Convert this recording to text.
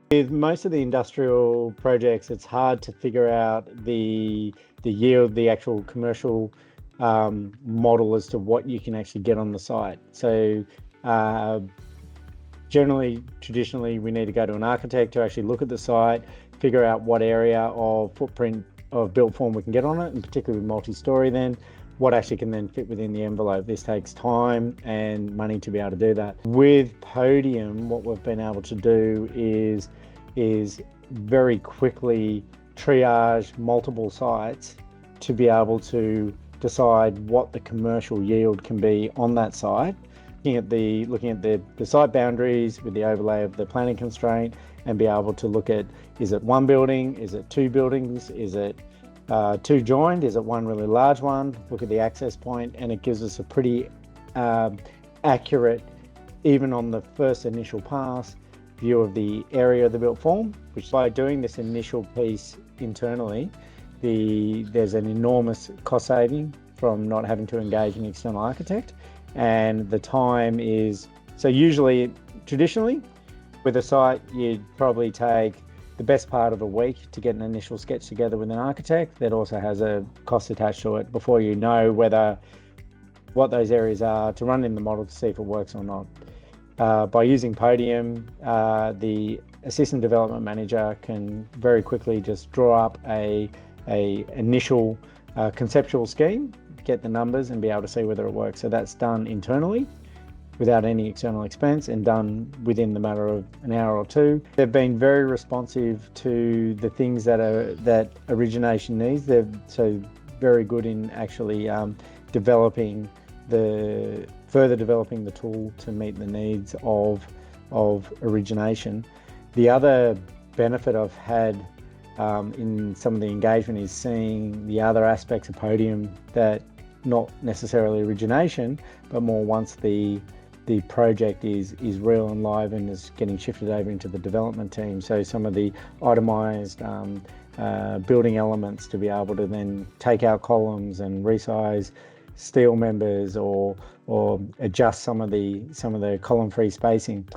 With most of the industrial projects, it's hard to figure out the yield, the actual commercial model as to what you can actually get on the site. So uh, traditionally, we need to go to an architect to actually look at the site, figure out what area of footprint of built form we can get on it, and particularly with multi-story then, what actually can then fit within the envelope. This takes time and money to be able to do that. With Podium, what we've been able to do is very quickly triage multiple sites to be able to decide what the commercial yield can be on that site, looking at the site boundaries with the overlay of the planning constraint, and be able to look at, is it one building, is it two buildings, is it two joined, is it one really large one, look at the access point, and it gives us a pretty accurate, even on the first initial pass, view of the area of the built form, which by doing this initial piece internally, there's an enormous cost saving from not having to engage an external architect. And the time is, so usually, traditionally, with a site, you'd probably take the best part of a week to get an initial sketch together with an architect that also has a cost attached to it before you know what those areas are, to run in the model to see if it works or not. By using Podium, the assistant development manager can very quickly just draw up a initial conceptual scheme, get the numbers, and be able to see whether it works. So that's done internally without any external expense and done within the matter of an hour or two. They've been very responsive to the things that origination needs. They're so very good in actually further developing the tool to meet the needs of origination. The other benefit I've had in some of the engagement is seeing the other aspects of Podium that not necessarily origination, but more once the project is real and live and is getting shifted over into the development team. So some of the itemized building elements to be able to then take out columns and resize steel members or adjust some of the column-free spacing.